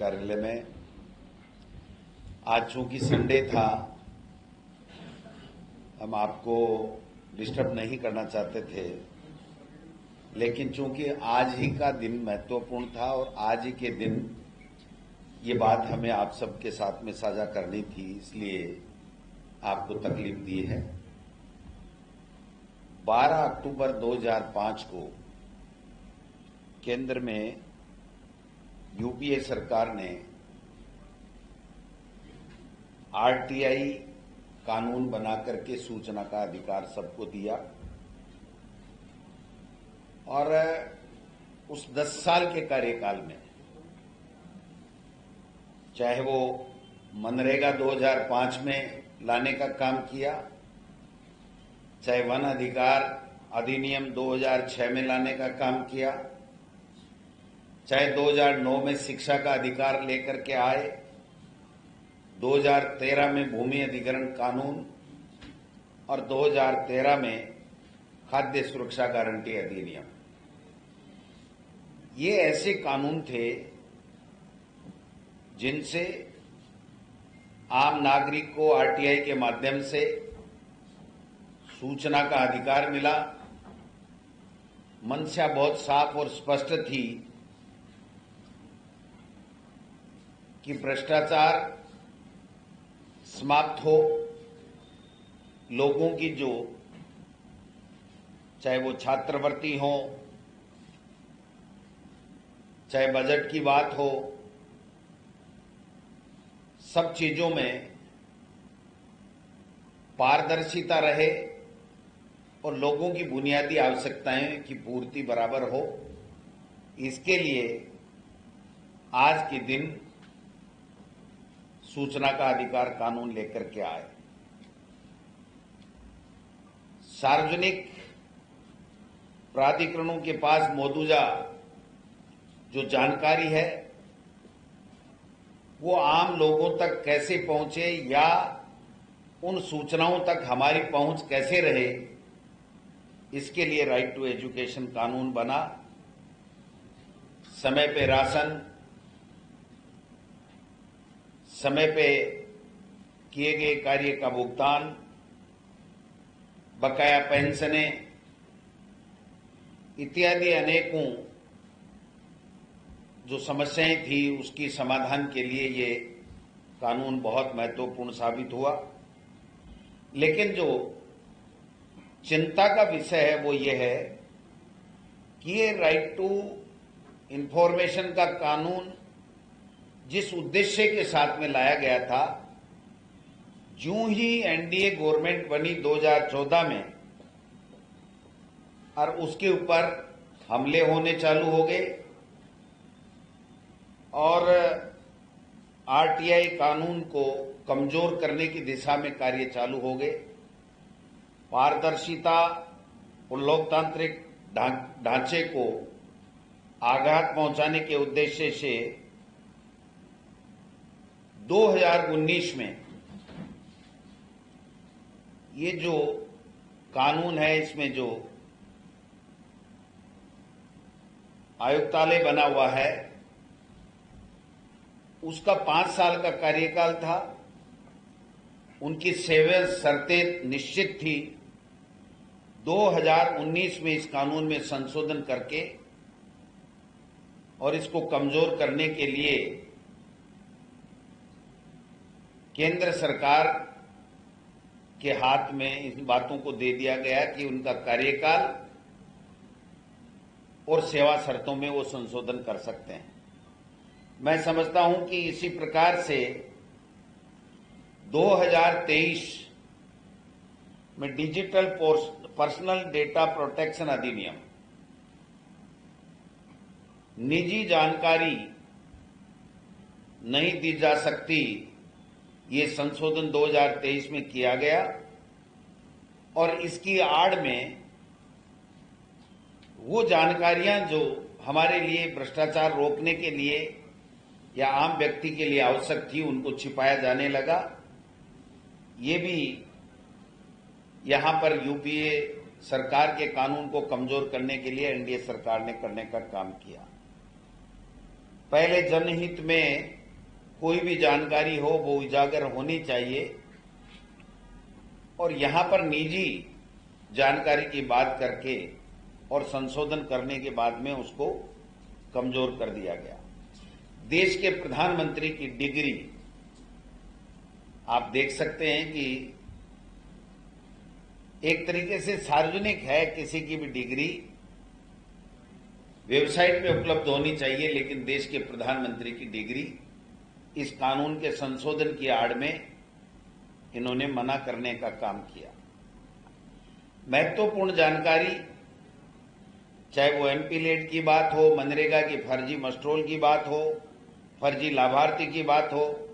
कार्यालय में। आज चूंकि संडे था, हम आपको डिस्टर्ब नहीं करना चाहते थे, लेकिन चूंकि आज ही का दिन महत्वपूर्ण था और आज ही के दिन ये बात हमें आप सबके साथ में साझा करनी थी, इसलिए आपको तकलीफ दी है। 12 अक्टूबर 2005 को केंद्र में यूपीए सरकार ने आरटीआई कानून बनाकर के सूचना का अधिकार सबको दिया और उस 10 साल के कार्यकाल में, चाहे वो मनरेगा 2005 में लाने का काम किया, चाहे वन अधिकार अधिनियम 2006 में लाने का काम किया, चाहे 2009 में शिक्षा का अधिकार लेकर के आए, 2013 में भूमि अधिग्रहण कानून और 2013 में खाद्य सुरक्षा गारंटी अधिनियम। ये ऐसे कानून थे जिनसे आम नागरिक को आरटीआई के माध्यम से सूचना का अधिकार मिला। मंशा बहुत साफ और स्पष्ट थी कि भ्रष्टाचार समाप्त हो, लोगों की जो चाहे वो छात्रवृत्ति हो, चाहे बजट की बात हो, सब चीजों में पारदर्शिता रहे और लोगों की बुनियादी आवश्यकताएं की पूर्ति बराबर हो। इसके लिए आज के दिन सूचना का अधिकार कानून लेकर के आए। सार्वजनिक प्राधिकरणों के पास मौजूदा जो जानकारी है वो आम लोगों तक कैसे पहुंचे या उन सूचनाओं तक हमारी पहुंच कैसे रहे, इसके लिए राइट टू एजुकेशन कानून बना। समय पे राशन, समय पे किए गए कार्य का भुगतान, बकाया पेंशनें इत्यादि अनेकों जो समस्याएं थी उसकी समाधान के लिए ये कानून बहुत महत्वपूर्ण साबित हुआ। लेकिन जो चिंता का विषय है वो ये है कि ये राइट टू इंफॉर्मेशन का कानून जिस उद्देश्य के साथ में लाया गया था, यूं ही एनडीए गवर्नमेंट बनी 2014 में और उसके ऊपर हमले होने चालू हो गए और आरटीआई कानून को कमजोर करने की दिशा में कार्य चालू हो गए। पारदर्शिता और लोकतांत्रिक ढांचे को आघात पहुंचाने के उद्देश्य से 2019 में ये जो कानून है, इसमें जो आयुक्तालय बना हुआ है उसका 5 साल का कार्यकाल था। उनकी सेवा शर्तें निश्चित थी। 2019 में इस कानून में संशोधन करके और इसको कमजोर करने के लिए केंद्र सरकार के हाथ में इन बातों को दे दिया गया कि उनका कार्यकाल और सेवा शर्तों में वो संशोधन कर सकते हैं। मैं समझता हूं कि इसी प्रकार से 2023 में डिजिटल पर्सनल डेटा प्रोटेक्शन अधिनियम, निजी जानकारी नहीं दी जा सकती, ये संशोधन 2023 में किया गया और इसकी आड़ में वो जानकारियां जो हमारे लिए भ्रष्टाचार रोकने के लिए या आम व्यक्ति के लिए आवश्यक थी उनको छिपाया जाने लगा। ये भी यहां पर यूपीए सरकार के कानून को कमजोर करने के लिए एनडीए सरकार ने करने का काम किया। पहले जनहित में कोई भी जानकारी हो वो उजागर होनी चाहिए, और यहां पर निजी जानकारी की बात करके और संशोधन करने के बाद में उसको कमजोर कर दिया गया। देश के प्रधानमंत्री की डिग्री आप देख सकते हैं कि एक तरीके से सार्वजनिक है, किसी की भी डिग्री वेबसाइट पे उपलब्ध होनी चाहिए, लेकिन देश के प्रधानमंत्री की डिग्री इस कानून के संशोधन की आड़ में इन्होंने मना करने का काम किया। महत्वपूर्ण जानकारी, चाहे वो एमपी लेड की बात हो, मनरेगा की फर्जी मस्ट्रोल की बात हो, फर्जी लाभार्थी की बात हो,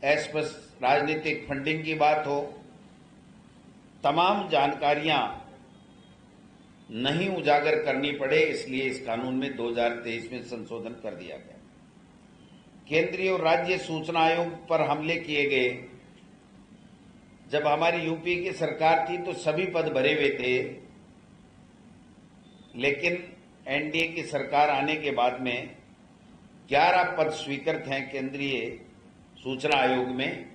एसपस राजनीतिक फंडिंग की बात हो, तमाम जानकारियां नहीं उजागर करनी पड़े, इसलिए इस कानून में 2023 में संशोधन कर दिया गया। केंद्रीय और राज्य सूचना आयोग पर हमले किए गए। जब हमारी यूपी की सरकार थी तो सभी पद भरे हुए थे, लेकिन एनडीए की सरकार आने के बाद में 11 पद स्वीकृत हैं केंद्रीय सूचना आयोग में,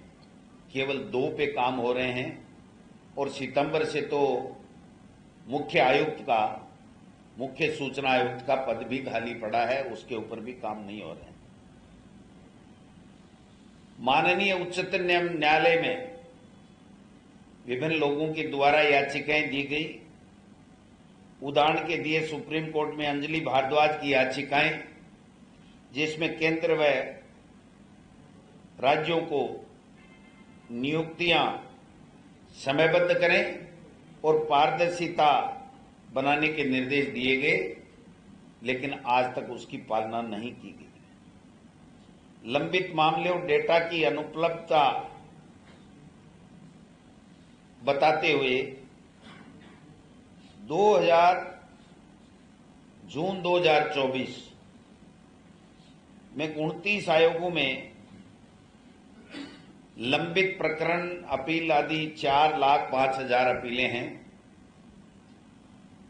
केवल 2 पे काम हो रहे हैं, और सितंबर से तो मुख्य सूचना आयुक्त का पद भी खाली पड़ा है, उसके ऊपर भी काम नहीं हो रहे हैं। माननीय उच्चतम न्यायालय में विभिन्न लोगों के द्वारा याचिकाएं दी गई। उदाहरण के दिए सुप्रीम कोर्ट में अंजलि भारद्वाज की याचिकाएं, जिसमें केंद्र व राज्यों को नियुक्तियां समयबद्ध करें और पारदर्शिता बनाने के निर्देश दिए गए, लेकिन आज तक उसकी पालना नहीं की गई। लंबित मामले और डेटा की अनुपलब्धता बताते हुए जून 2024 में 29 आयोगों में लंबित प्रकरण, अपील आदि 4,05,000 अपीलें हैं।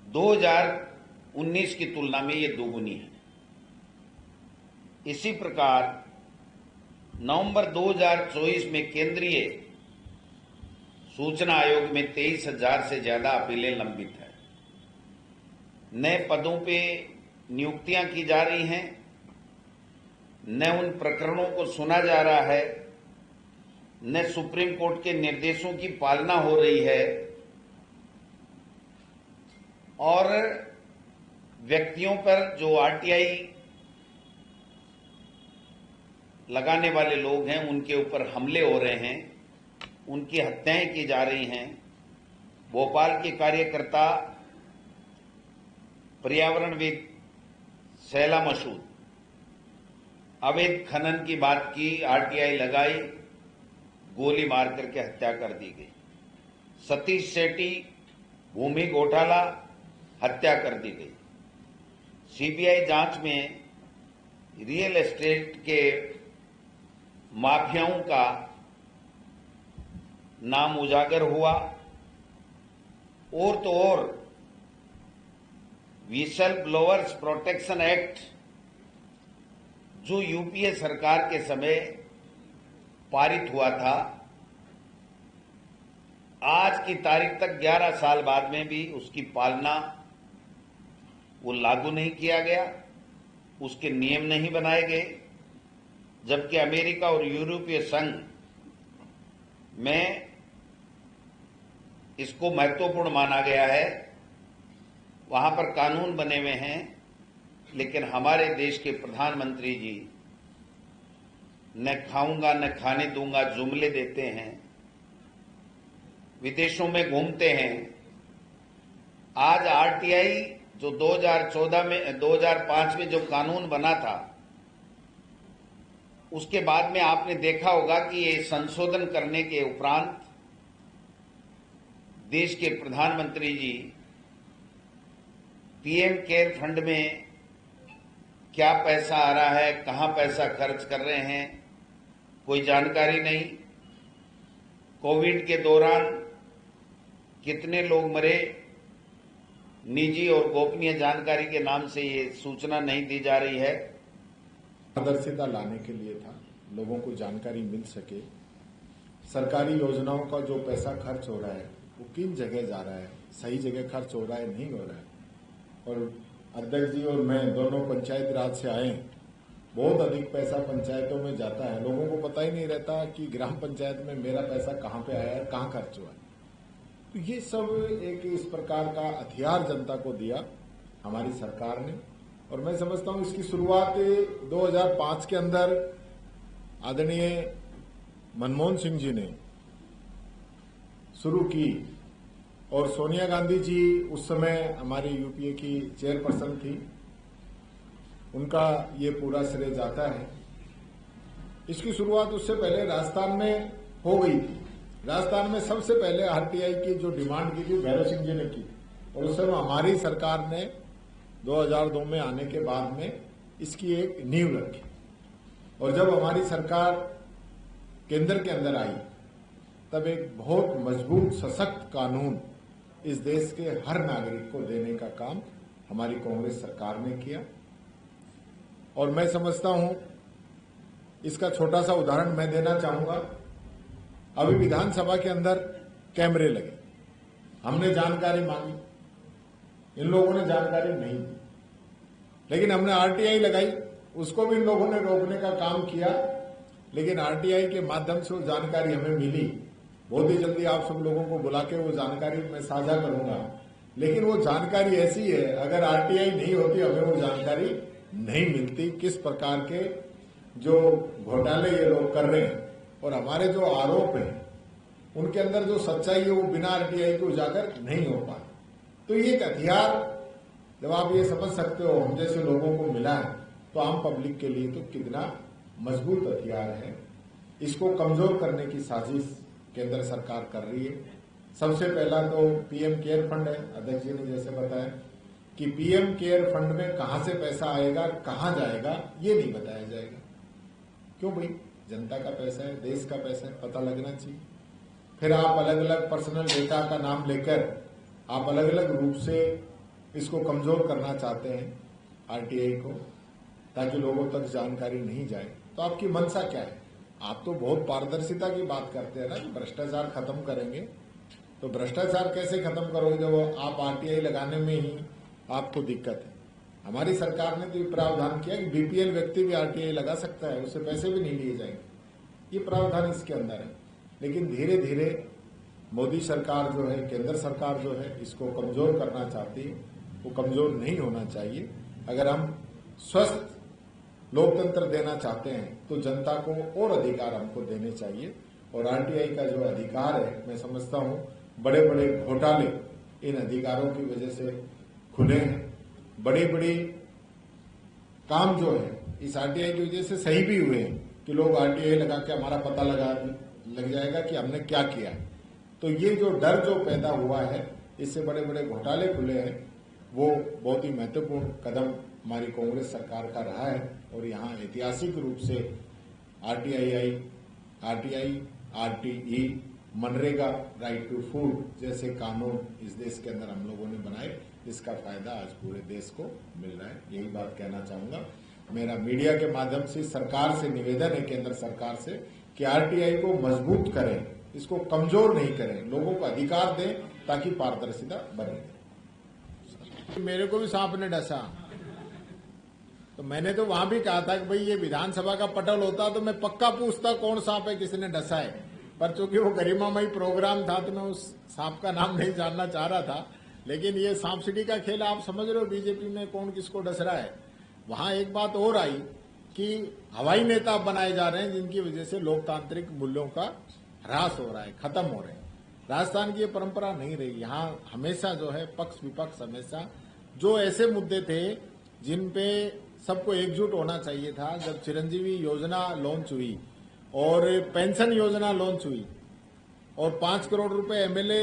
2019 की तुलना में ये दोगुनी है। इसी प्रकार नवंबर 2024 में केंद्रीय सूचना आयोग में 23,000 से ज्यादा अपीलें लंबित है। नए पदों पे नियुक्तियां की जा रही हैं, न उन प्रकरणों को सुना जा रहा है, न सुप्रीम कोर्ट के निर्देशों की पालना हो रही है, और व्यक्तियों पर जो आरटीआई लगाने वाले लोग हैं उनके ऊपर हमले हो रहे हैं, उनकी हत्याएं की जा रही हैं। भोपाल के कार्यकर्ता पर्यावरणविद शैला मसूद, अवैध खनन की बात की, आरटीआई लगाई, गोली मार करके हत्या कर दी गई। सतीश सेठी, भूमि घोटाला, हत्या कर दी गई। सीबीआई जांच में रियल एस्टेट के माफियाओं का नाम उजागर हुआ। और तो और विसल ब्लोअर्स प्रोटेक्शन एक्ट, जो यूपीए सरकार के समय पारित हुआ था, आज की तारीख तक 11 साल बाद में भी उसकी पालना वो लागू नहीं किया गया, उसके नियम नहीं बनाए गए, जबकि अमेरिका और यूरोपीय संघ में इसको महत्वपूर्ण माना गया है, वहां पर कानून बने हुए हैं, लेकिन हमारे देश के प्रधानमंत्री जी न खाऊंगा न खाने दूंगा जुमले देते हैं, विदेशों में घूमते हैं। आज आरटीआई जो 2005 में जो कानून बना था, उसके बाद में आपने देखा होगा कि ये संशोधन करने के उपरांत देश के प्रधानमंत्री जी पीएम केयर फंड में क्या पैसा आ रहा है, कहां पैसा खर्च कर रहे हैं, कोई जानकारी नहीं। कोविड के दौरान कितने लोग मरे, निजी और गोपनीय जानकारी के नाम से ये सूचना नहीं दी जा रही है। पारदर्शिता लाने के लिए था, लोगों को जानकारी मिल सके, सरकारी योजनाओं का जो पैसा खर्च हो रहा है वो किन जगह जा रहा है, सही जगह खर्च हो रहा है नहीं हो रहा है। और अध्यक्ष जी और मैं दोनों पंचायत राज से आए, बहुत अधिक पैसा पंचायतों में जाता है, लोगों को पता ही नहीं रहता कि ग्राम पंचायत में मेरा पैसा कहाँ पे आया है, कहाँ खर्च हुआ है। तो ये सब एक इस प्रकार का हथियार जनता को दिया हमारी सरकार ने, और मैं समझता हूं इसकी शुरुआत 2005 के अंदर आदरणीय मनमोहन सिंह जी ने शुरू की, और सोनिया गांधी जी उस समय हमारी यूपीए की चेयरपर्सन थी, उनका ये पूरा श्रेय जाता है। इसकी शुरुआत उससे पहले राजस्थान में हो गई थी। राजस्थान में सबसे पहले आरटीआई की जो डिमांड की थी भैरव सिंह जी ने की, और उस समय हमारी सरकार ने 2002 में आने के बाद में इसकी एक नींव रखी। और जब हमारी सरकार केंद्र के अंदर आई तब एक बहुत मजबूत सशक्त कानून इस देश के हर नागरिक को देने का काम हमारी कांग्रेस सरकार ने किया। और मैं समझता हूं, इसका छोटा सा उदाहरण मैं देना चाहूंगा। अभी विधानसभा के अंदर कैमरे लगे, हमने जानकारी मांगी, इन लोगों ने जानकारी नहीं दी, लेकिन हमने आरटीआई लगाई, उसको भी इन लोगों ने रोकने का काम किया। लेकिन आरटीआई के माध्यम से वो जानकारी हमें मिली। बहुत ही जल्दी आप सब लोगों को बुला के वो जानकारी मैं साझा करूंगा। लेकिन वो जानकारी ऐसी है, अगर आरटीआई नहीं होती हमें वो जानकारी नहीं मिलती किस प्रकार के जो घोटाले ये लोग कर रहे हैं, और हमारे जो आरोप हैं उनके अंदर जो सच्चाई है वो बिना आरटीआई को उजागर नहीं हो पाए। तो ये एक हथियार जब आप ये समझ सकते हो हम जैसे लोगों को मिला है, तो आम पब्लिक के लिए तो कितना मजबूत हथियार है। इसको कमजोर करने की साजिश केंद्र सरकार कर रही है। सबसे पहला तो पीएम केयर फंड है, अध्यक्ष जी ने जैसे बताया कि पीएम केयर फंड में कहां से पैसा आएगा, कहां जाएगा, ये नहीं बताया जाएगा। क्यों भाई, जनता का पैसा है, देश का पैसा है, पता लगना चाहिए। फिर आप अलग अलग पर्सनल डेटा का नाम लेकर आप अलग अलग रूप से इसको कमजोर करना चाहते हैं आरटीआई को, ताकि लोगों तक जानकारी नहीं जाए। तो आपकी मंशा क्या है? आप तो बहुत पारदर्शिता की बात करते हैं ना कि भ्रष्टाचार खत्म करेंगे, तो भ्रष्टाचार कैसे खत्म करोगे जब आप आरटीआई लगाने में ही आपको दिक्कत है। हमारी सरकार ने तो ये प्रावधान किया कि बीपीएल व्यक्ति भी आरटीआई लगा सकता है, उससे पैसे भी नहीं लिए जाएंगे, ये प्रावधान इसके अंदर है। लेकिन धीरे धीरे मोदी सरकार जो है, केंद्र सरकार जो है, इसको कमजोर करना चाहती है। वो कमजोर नहीं होना चाहिए। अगर हम स्वस्थ लोकतंत्र देना चाहते हैं तो जनता को और अधिकार हमको देने चाहिए। और आरटीआई का जो अधिकार है, मैं समझता हूं बड़े बड़े घोटाले इन अधिकारों की वजह से खुले हैं। बड़े बड़े काम जो है इस आरटीआई की वजह से सही भी हुए हैं कि लोग आरटीआई लगा के हमारा पता लग जाएगा कि हमने क्या किया। तो ये जो डर जो पैदा हुआ है, इससे बड़े बड़े घोटाले खुले हैं। वो बहुत ही महत्वपूर्ण कदम हमारी कांग्रेस सरकार का रहा है। और यहाँ ऐतिहासिक रूप से RTI, RTE, MNREGA, right to food जैसे कानून इस देश के अंदर हम लोगों ने बनाए, इसका फायदा आज पूरे देश को मिल रहा है। यही बात कहना चाहूंगा। मेरा मीडिया के माध्यम से सरकार से निवेदन है, केंद्र सरकार से, कि आरटीआई को मजबूत करें, इसको कमजोर नहीं करें, लोगों को अधिकार दें ताकि पारदर्शिता बने। मेरे को भी सांप ने डसा, तो मैंने तो वहां भी कहा था कि भाई ये विधानसभा का पटल होता तो मैं पक्का पूछता कौन सांप है, किसने डसा है। पर चूंकि वो गरिमामयी प्रोग्राम था तो मैं उस सांप का नाम नहीं जानना चाह रहा था। लेकिन ये सांप सीढ़ी का खेल आप समझ रहे हो, बीजेपी में कौन किसको डस रहा है। वहां एक बात और आई कि हवाई नेता बनाए जा रहे हैं जिनकी वजह से लोकतांत्रिक मूल्यों का ह्रास हो रहा है, खत्म हो रहे हैं। राजस्थान की ये परंपरा नहीं रही। यहाँ हमेशा जो है पक्ष विपक्ष, हमेशा जो ऐसे मुद्दे थे जिन पे सबको एकजुट होना चाहिए था, जब चिरंजीवी योजना लॉन्च हुई और पेंशन योजना लॉन्च हुई और 5 करोड़ रुपए एमएलए